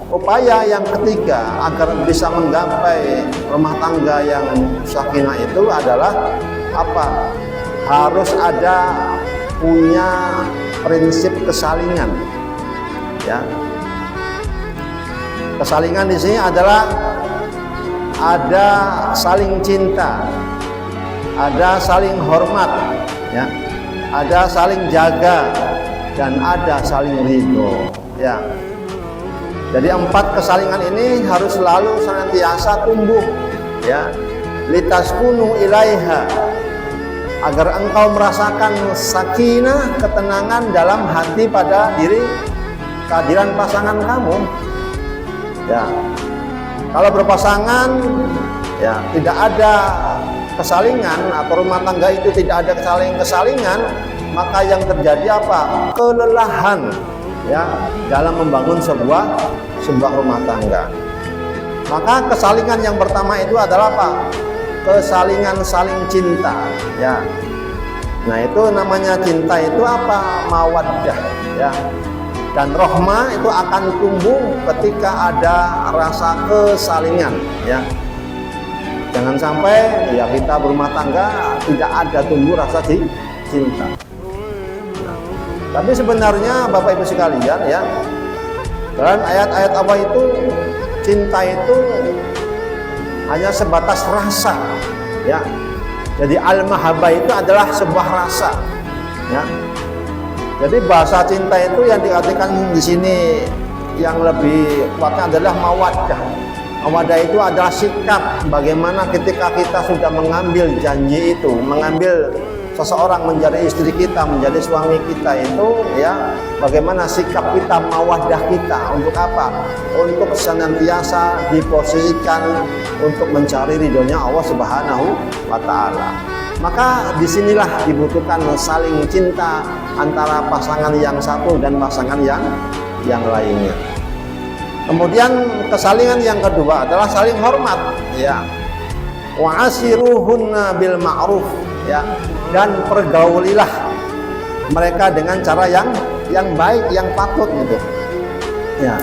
upaya yang ketiga agar bisa menggapai rumah tangga yang sakinah itu adalah apa? Harus ada punya prinsip kesalingan. Ya. Kesalingan di sini adalah ada saling cinta, ada saling hormat, ya, ada saling jaga, dan ada saling ridho. Ya. Jadi 4 kesalingan ini harus selalu senantiasa tumbuh, ya. Litaskunu ilaiha, agar engkau merasakan sakinah, ketenangan dalam hati pada diri kehadiran pasangan kamu. Ya, kalau berpasangan ya tidak ada kesalingan atau rumah tangga itu tidak ada kesalingan, maka yang terjadi apa? Kelelahan, ya, dalam membangun sebuah rumah tangga. Maka kesalingan yang pertama itu adalah apa? Kesalingan saling cinta, ya. Nah, itu namanya cinta itu apa? Mawaddah, ya. Dan rohmah itu akan tumbuh ketika ada rasa kesalingan, ya. Jangan sampai ya kita berumah tangga tidak ada tumbuh rasa cinta. Nah, tapi sebenarnya Bapak Ibu sekalian, ya, dalam ayat-ayat Allah itu cinta itu hanya sebatas rasa, ya. Jadi al-mahabbah itu adalah sebuah rasa, ya. Jadi bahasa cinta itu yang diartikan di sini yang lebih kuatnya adalah mawaddah. Mawaddah itu adalah sikap bagaimana ketika kita sudah mengambil janji itu, mengambil seseorang menjadi istri kita, menjadi suami kita itu, ya, bagaimana sikap kita, mawaddah kita untuk apa? Untuk senantiasa diposisikan untuk mencari ridhonya Allah Subhanahu wa Ta'ala. Maka disinilah dibutuhkan saling cinta antara pasangan yang satu dan pasangan yang lainnya. Kemudian kesalingan yang kedua adalah saling hormat, ya. Wa asiruhunna bil ma'ruf, ya. Dan pergaulilah mereka dengan cara yang baik, yang patut gitu. Ya.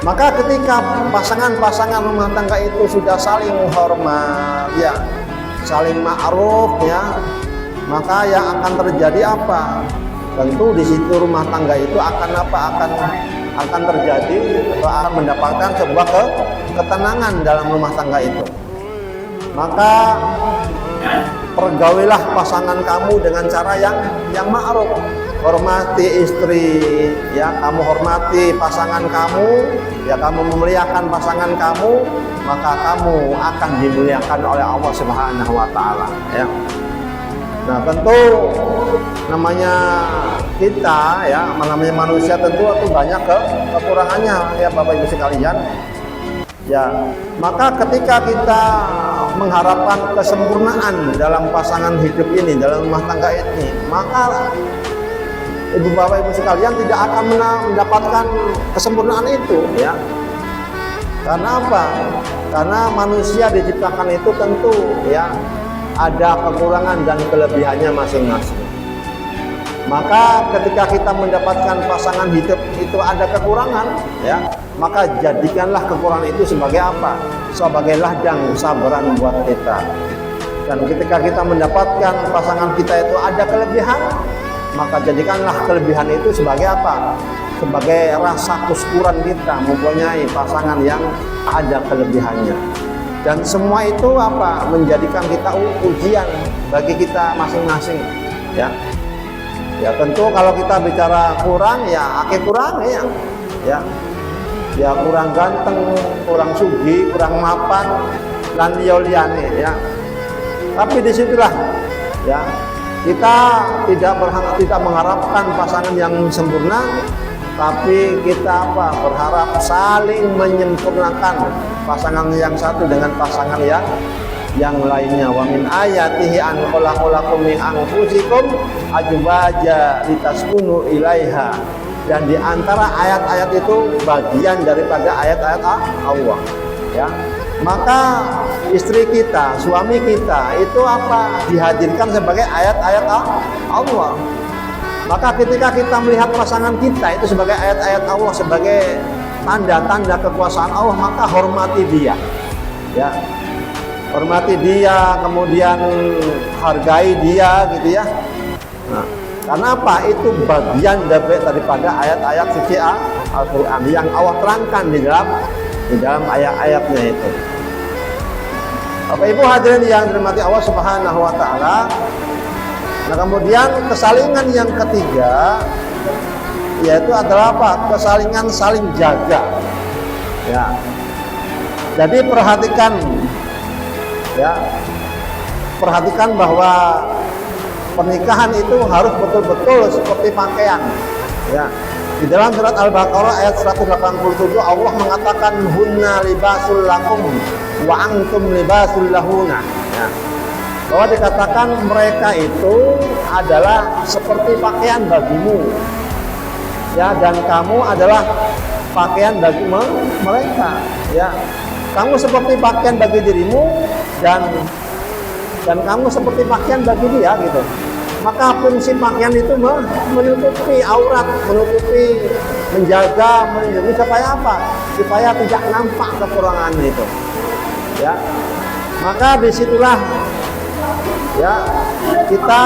Maka ketika pasangan-pasangan rumah tangga itu sudah saling hormat, ya, saling ma'ruf, ya, maka yang akan terjadi apa? Tentu di situ rumah tangga itu akan apa? Akan terjadi atau akan mendapatkan sebuah ketenangan dalam rumah tangga itu. Maka pergaulilah pasangan kamu dengan cara yang ma'ruf. Hormati istri, ya, kamu hormati pasangan kamu, ya, kamu memuliakan pasangan kamu, maka kamu akan dimuliakan oleh Allah Subhanahu wa Ta'ala, ya. Nah, tentu namanya kita, ya, namanya manusia tentu itu banyak kekurangannya, ya Bapak Ibu sekalian. Ya, maka ketika kita mengharapkan kesempurnaan dalam pasangan hidup ini, dalam rumah tangga ini, maka Ibu Bapak Ibu sekalian tidak akan mendapatkan kesempurnaan itu, ya. Karena apa? Karena manusia diciptakan itu tentu, ya, ada kekurangan dan kelebihannya masing-masing. Maka ketika kita mendapatkan pasangan hidup itu ada kekurangan, ya, maka jadikanlah kekurangan itu sebagai apa? Sebagai ladang sabaran buat kita. Dan ketika kita mendapatkan pasangan kita itu ada kelebihan, maka jadikanlah kelebihan itu sebagai apa? Sebagai rasa kesyukuran kita mempunyai pasangan yang ada kelebihannya. Dan semua itu apa? Menjadikan kita ujian bagi kita masing-masing, ya. Ya tentu kalau kita bicara kurang, ya akeh kurang, ya. Ya. Ya kurang ganteng, kurang sugih, kurang mapan, dan liyane, ya. Tapi disitulah, ya, kita tidak mengharapkan pasangan yang sempurna, tapi kita apa? Berharap saling menyempurnakan pasangan yang satu dengan pasangan yang lainnya. Wa min ayatihi an khalaqalakum min anfusikum azwaja litaskunu ilaiha. Dan di antara ayat-ayat itu bagian daripada ayat-ayat Allah, ya. Maka istri kita, suami kita itu apa? Dihadirkan sebagai ayat-ayat Allah. Maka ketika kita melihat pasangan kita itu sebagai ayat-ayat Allah, sebagai tanda-tanda kekuasaan Allah, maka hormati dia. Ya. Hormati dia, kemudian hargai dia gitu ya. Nah, karena apa? Itu bagian daripada ayat-ayat suci Al-Qur'an yang Allah terangkan di dalam ayat-ayatnya itu. Bapak Ibu hadirin yang dirahmati Allah Subhanahu wa taala. Nah, kemudian kesalingan yang ketiga yaitu adalah apa? Kesalingan saling jaga. Ya. Jadi perhatikan bahwa pernikahan itu harus betul-betul seperti pakaian. Ya. Di dalam surat Al-Baqarah ayat 187 Allah mengatakan hunna libasul lakum wa antum libasul lahuna. Ya. Bahwa dikatakan mereka itu adalah seperti pakaian bagimu. Ya, dan kamu adalah pakaian bagi mereka. Ya. Kamu seperti pakaian bagi dirimu dan kamu seperti pakaian bagi dia gitu. Maka fungsi pakaian itu menutupi aurat, menutupi, menjaga, melindungi supaya apa? Supaya tidak nampak kekurangan itu. Ya. Maka disitulah ya kita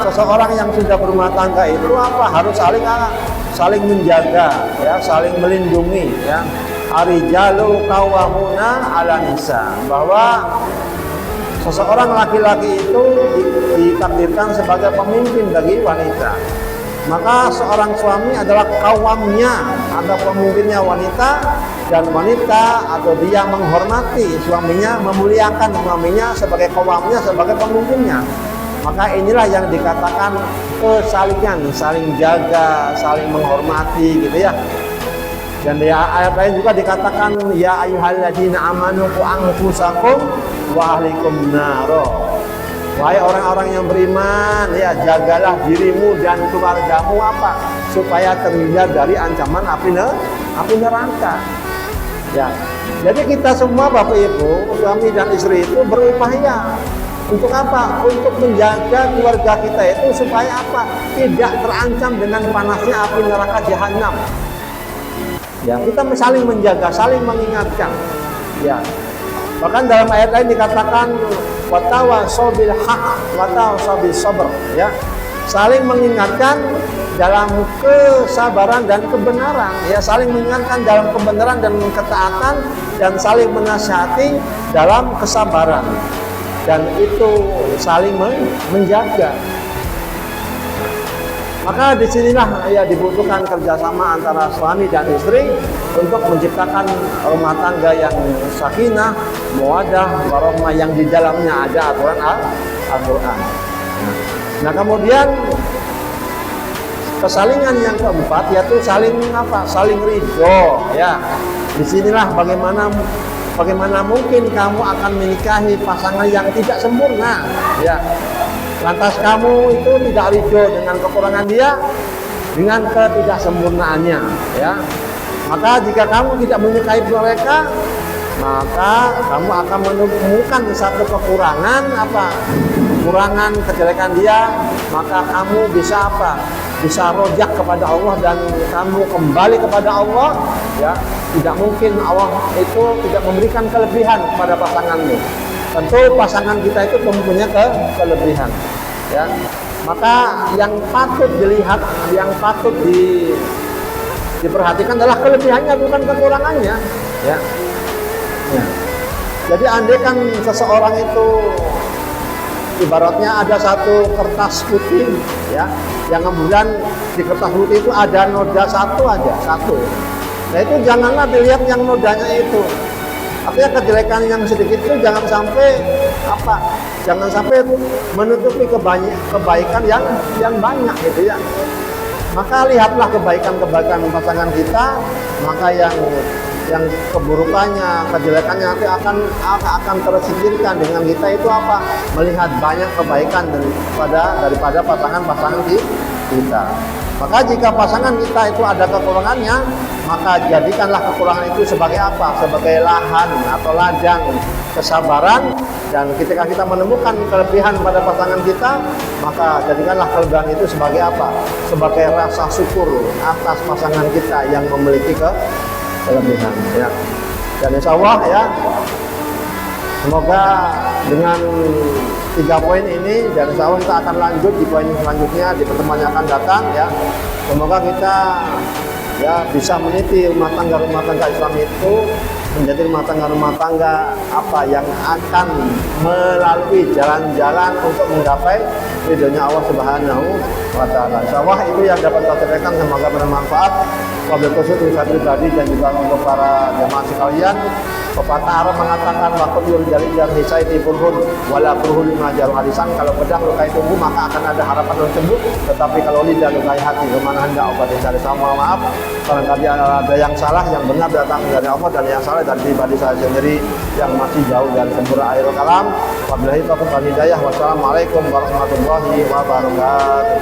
seseorang yang sudah berumah tangga itu apa? Harus saling menjaga, ya, saling melindungi, ya. Ar-rijalu qawwamuna 'alan nisa, bahwa seseorang laki-laki itu ditakdirkan sebagai pemimpin bagi wanita. Maka seorang suami adalah kawamnya atau pemimpinnya wanita, dan wanita atau dia menghormati suaminya, memuliakan suaminya sebagai kawamnya, sebagai pemimpinnya. Maka inilah yang dikatakan kesalingan, saling jaga, saling menghormati gitu ya. Dan di ayat lain juga dikatakan ya ayyuhalladzina amanu qu anfusakum wa ahlikum naro. Wahai orang-orang yang beriman, ya jagalah dirimu dan keluargamu apa? Supaya terhindar dari ancaman api neraka. Ya. Jadi kita semua Bapak Ibu, suami dan istri itu berupaya untuk apa? Untuk menjaga keluarga kita itu supaya apa? Tidak terancam dengan panasnya api neraka jahanam. Ya, kita saling menjaga, saling mengingatkan. Ya. Bahkan dalam ayat lain dikatakan watawasau bil haq watawasau bis sabr, ya. Saling mengingatkan dalam kesabaran dan kebenaran, ya, saling mengingatkan dalam kebenaran dan ketaatan, dan saling menasihati dalam kesabaran. Dan itu saling menjaga. Maka disinilah ya dibutuhkan kerjasama antara suami dan istri untuk menciptakan rumah tangga yang sakinah, mawaddah, warahmah, yang di dalamnya ada aturan Al-Quran. Nah, kemudian kesalingan yang keempat yaitu saling apa? Saling ridho. Ya, disinilah bagaimana mungkin kamu akan menikahi pasangan yang tidak sempurna. Ya. Lantas kamu itu tidak ridho dengan kekurangan dia, dengan ketidaksempurnaannya, ya. Maka jika kamu tidak menyukai mereka, maka kamu akan menemukan satu kekurangan apa? Kekurangan, kejelekan dia, maka kamu bisa apa? Bisa rojak kepada Allah dan kamu kembali kepada Allah, ya. Tidak mungkin Allah itu tidak memberikan kelebihan kepada pasanganmu. Tentu pasangan kita itu mempunyai kelebihan, ya. Maka yang patut dilihat, yang patut diperhatikan adalah kelebihannya, bukan kekurangannya, ya. Ya. Jadi andai kan seseorang itu ibaratnya ada satu kertas putih, ya, yang kemudian di kertas putih itu ada noda satu aja, satu. Nah itu janganlah dilihat yang nodanya itu. Artinya kejelekan yang sedikit itu jangan sampai apa? Jangan sampai menutupi kebaikan yang banyak gitu ya. Maka lihatlah kebaikan-kebaikan pasangan kita, maka yang keburukannya, kejelekannya nanti akan tersingkirkan dengan kita itu apa? Melihat banyak kebaikan daripada pasangan-pasangan kita. Maka jika pasangan kita itu ada kekurangannya, maka jadikanlah kekurangan itu sebagai apa? Sebagai lahan atau ladang kesabaran. Dan ketika kita menemukan kelebihan pada pasangan kita, maka jadikanlah kelebihan itu sebagai apa? Sebagai rasa syukur atas pasangan kita yang memiliki kelebihan ya. Dan insya Allah ya, semoga dengan 3 poin ini, dan insya Allah kita akan lanjut di poin selanjutnya di pertemuan yang akan datang ya. Semoga kita ya bisa meniti rumah tangga Islam itu menjadi rumah tangga apa yang akan melalui jalan-jalan untuk menggapai ridhonya Allah Subhanahu wa Ta'ala. Insyaallah itu yang dapat saya sampaikan, semoga bermanfaat. Wabil khusus untuk saya pribadi dan juga untuk para jamaah sekalian. Pepatah Arab mengatakan waktu yurjali dan hisai tibulhun wala burhun majarul hadisan. Kalau pedang lukai tubuh maka akan ada harapan untuk sembuh, tetapi kalau lidah lukai hati kemana hendak obat yang cari. Sama maaf barangkali ada yang salah, yang benar datang dari Allah, dan yang salah dari pribadi saya sendiri yang masih jauh dari sempurna. Akhirul kalam wabillahi taufiq wal hidayah. Wassalamualaikum warahmatullahi wabarakatuh.